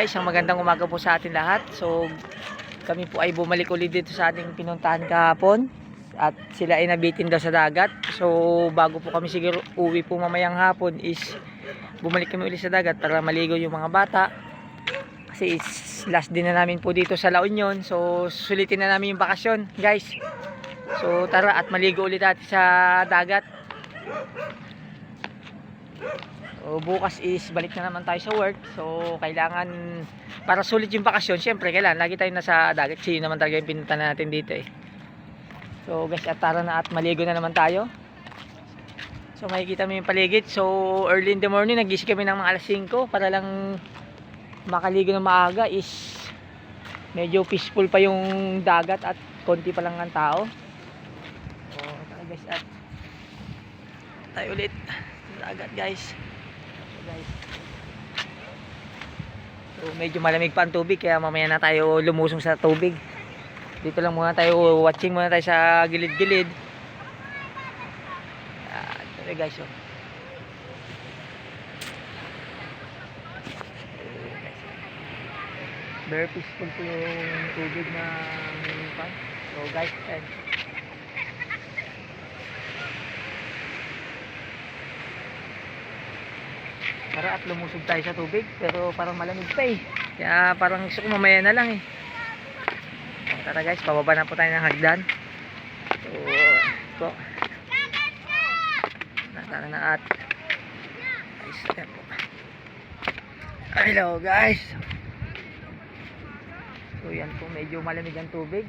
guys, ang magandang umaga po sa atin lahat. So kami po ay bumalik ulit dito sa ating pinuntahan kahapon. At sila ay nabitin daw sa dagat. So bago po kami siguro uwi po mamayang hapon is bumalik kami ulit sa dagat para maligo yung mga bata. Kasi is last din na namin po dito sa La Union. So sulitin na namin yung bakasyon guys. So tara at maligo ulit natin sa dagat. So, bukas is balik na naman tayo sa work. So kailangan para sulit yung bakasyon, syempre kailangan lagi tayo nasa dagat. Kasi naman talaga yung pinunta natin dito eh. So guys, at tara na at maligo na naman tayo. So makikita mo yung paligid. So early in the morning nagising kami ng mga alas 5 para lang makaligo ng maaga. Is medyo peaceful pa yung dagat at konti pa lang ang tao. So tara guys, at tayo ulit sa dagat guys. Guys. So medyo malamig pa ang tubig kaya mamaya na tayo lumusong sa tubig. Dito lang muna tayo, watching muna tayo sa gilid-gilid. Ito guys, oh. Very peaceful po yung tubig na pan. So guys, and tara at lumusog tayo sa tubig, pero parang malamig pa eh. Kaya parang gusto ko mamaya na lang eh. Tara guys, pababa na po tayo ng hagdan. So, ito. Tara na at guys, ayan po. Hello guys. So yan po, medyo malamig ang tubig.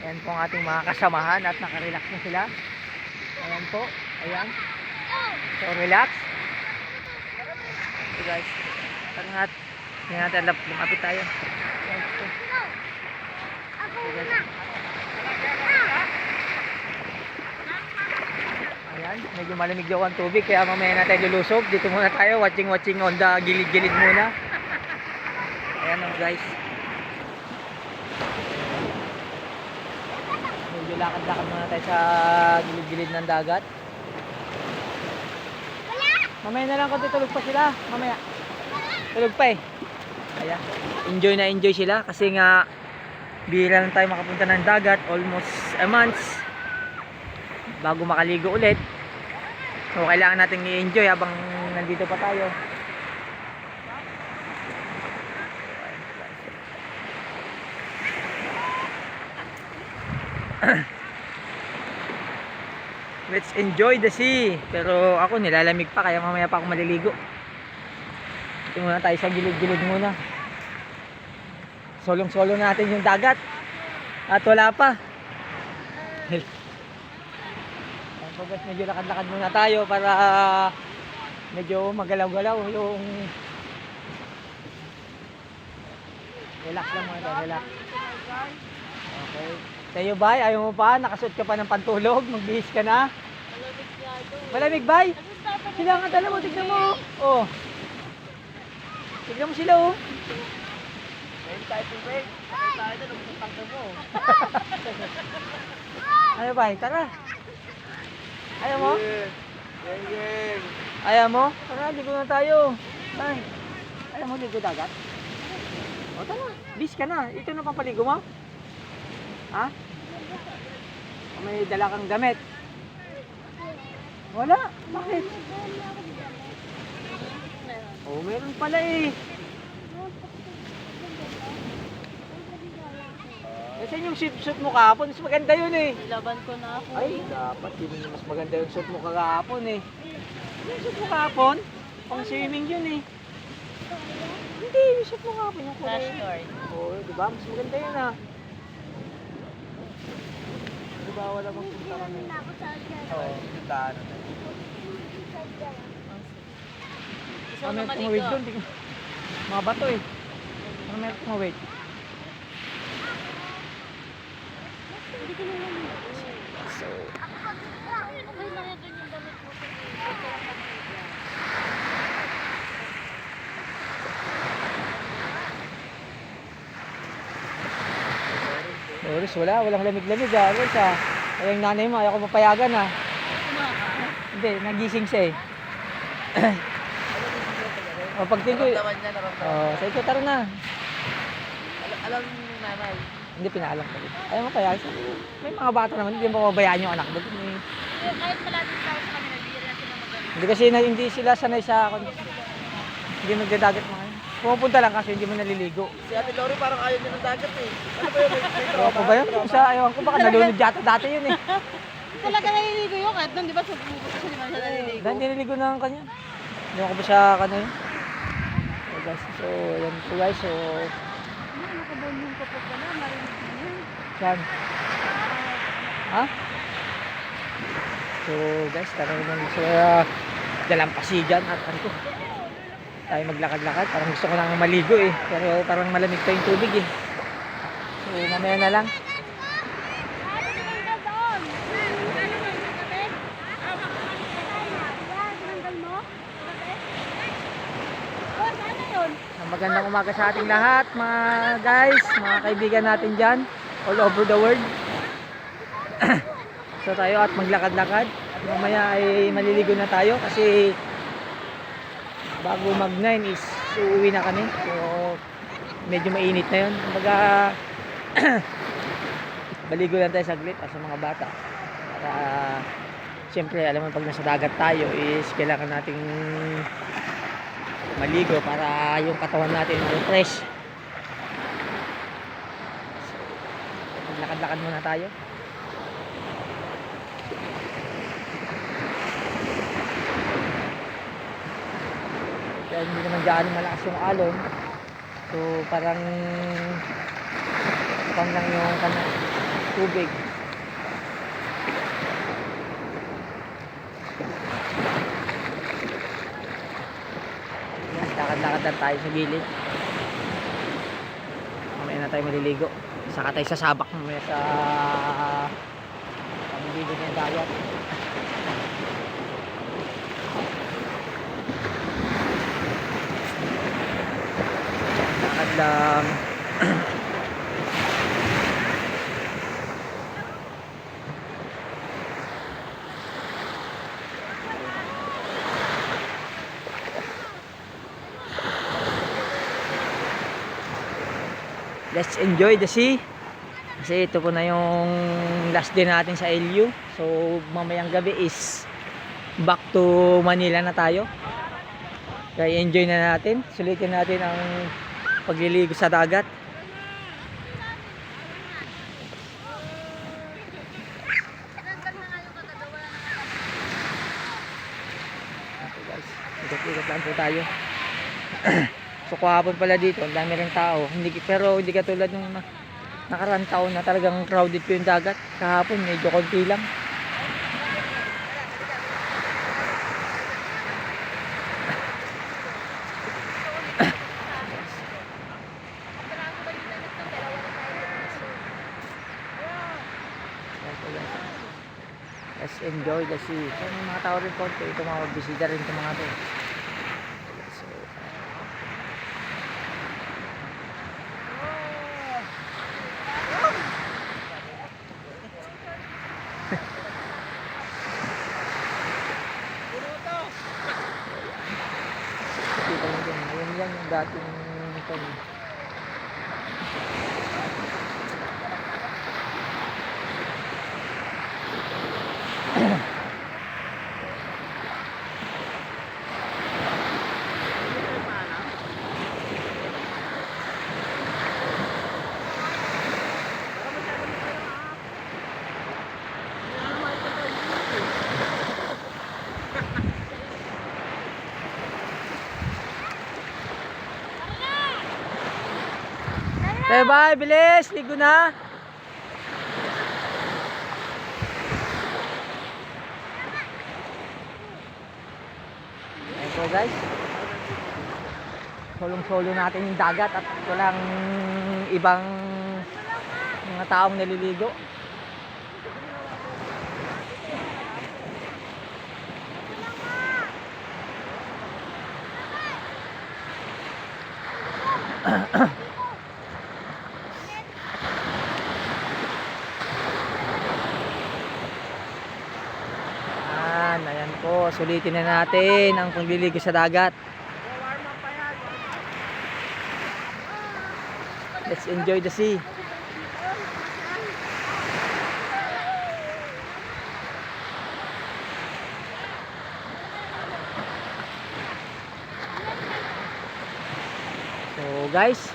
Ayan po ang ating mga kasamahan at nakarelax na sila. Ayan po, ayan. So relax. So guys, tara nga at hindi natin lumapit tayo. Ayan po. So guys, ayan, medyo malamig daw ang tubig kaya mamaya na tayo lulusog. Dito muna tayo, watching on the gilid-gilid muna. Ayan o guys, medyo lakad-lakad muna tayo sa gilid-gilid ng dagat. Mamaya na lang kung tutulog pa sila. Mamaya tulog pa eh. Ayan, enjoy na enjoy sila kasi nga bihira lang tayo makapunta ng dagat, almost a month bago makaligo ulit. So kailangan natin i-enjoy habang nandito pa tayo. Let's enjoy the sea. Pero ako nilalamig pa kaya mamaya pa ako maliligo. Ito muna tayo sa gilid-gilid muna. Solong-solo natin yung dagat. At wala pa. So guys, medyo lakad-lakad muna tayo para medyo magalaw-galaw yung relax lang muna tayo, relax. Okay. Tayo bay, ayaw mo pa? Nakasuot ka pa ng pantulog? Magbihis ka na? Malamig bay? Sila nga tala mo, tignan mo. Oh. Tignan mo sila oh. Ayun tayo tubig. Ayun tayo na, nagputang ka mo. Ayaw bay, tara. Ayaw mo? Ayaw mo? Tara, ligo na tayo. Ay. Ayaw mo ligo dagat? O tara, bis ka na. Ito na pampaligo mo? Ha? May dala kang damit? Wala? Bakit? Oh, meron pala eh. Kasi yung suit mo kahapon, mas maganda yun eh. Laban ko na ako. Ay, dapat yun mas maganda yung suit mo kahapon eh. Yung suit mo kahapon, pang swimming yun eh. Hindi, yung suit mo kahapon yung kulay. Crash course. Oo, diba? Mas maganda yun ah. Diba wala mong punta kami? Oo, puntaan na. Gusto mo May tumawid maligo? doon. Mga bato eh. Ano may tumawid? So, Okay lang yan, yung damit mo. Doris, walang lamig-lamig ah. Doris ah. Ay, yung nanay mo, ayaw ko mapayagan ah. Hindi, nagising siya eh. O pag tingko, Naramdaman niya, naramdaman. oh, sa ito, tara na. Alam ni nanay. Hindi pinaalam ko dito. Ayaw mo kaya, may mga bata naman, hindi mo mababayaan yung anak mo. Kahit malapit sa kami, nagbibigyan natin ng magaling. Hindi kasi hindi sila sanay sa, hindi magdadagat mga yun. Pumupunta lang kasi hindi mo naliligo. Si Ate Lori parang ayaw niya ng dagat eh. Ano ba yun? May Ewan ko ba yun? Sa ayaw ko, baka nalunod yata dati yun eh. Talaga naliligo yun, kahit doon, di ba, sa bubuk kasi di ba siya naliligo? Dahil nililigo na ang kanya. Ewan ko ba siya kanya yun. So guys, so yan po guys, so Nakabonyong ko po pala, marinig mo yan. yan. Ha? So guys, tara naman sa Dalampasigan at ano ko. Tayo maglakad-lakad, parang gusto ko nang maligo eh. Pero parang malamig pa yung tubig eh. So mamaya na lang. Magandang umaga sa ating lahat, mga guys, mga kaibigan natin dyan, all over the world. So tayo at maglakad-lakad. At mamaya ay maliligo na tayo kasi bago mag-9 is uuwi na kami. So medyo mainit na yun. Kumbaga baligo lang tayo saglit sa mga bata. Para siyempre alam mo pag nasa dagat tayo is kailangan nating maligo para yung katawan natin fresh. Maglakad-lakad muna tayo. Dahil hindi naman gaano malakas yung alon. So parang pang lang yung tubig. Lakad-lakad lang tayo sa gilid. Mamaya na tayo maliligo. Saka tayo sasabak mamaya sa pamilibig ng dagat. Lakad lang. Let's enjoy the sea. Kasi ito po na yung last day natin sa LU. So mamayang gabi is back to Manila na tayo. Kaya enjoy na natin. Sulitin natin ang pagliligo sa dagat. Okay guys, ikot-ikot lang po tayo. So kahapon pala dito, ang dami rin tao. Pero hindi katulad ng nakaraang taon na talagang crowded po yung dagat. Kahapon medyo konti lang. Let's enjoy the sea. So may mga tao rin konti. Ito mga magbisita rin itong mga to. So, kita mo dyan. Ayan yan yung dating ito. Okay, bye, bilis, ligo na. Ayan po guys. Solong-solo natin yung dagat at walang ibang mga taong naliligo. Ayan po, sulitin na natin ang pagliligo sa dagat. Let's enjoy the sea. So guys,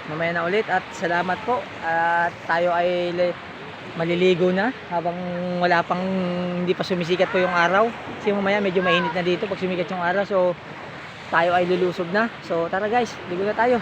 mamaya na ulit at salamat po. At tayo ay maliligo na habang wala pang, hindi pa sumisikat po yung araw. Kasi mamaya medyo mainit na dito pag sumikat yung araw. So tayo ay lulusob na. So tara guys, ligo na tayo.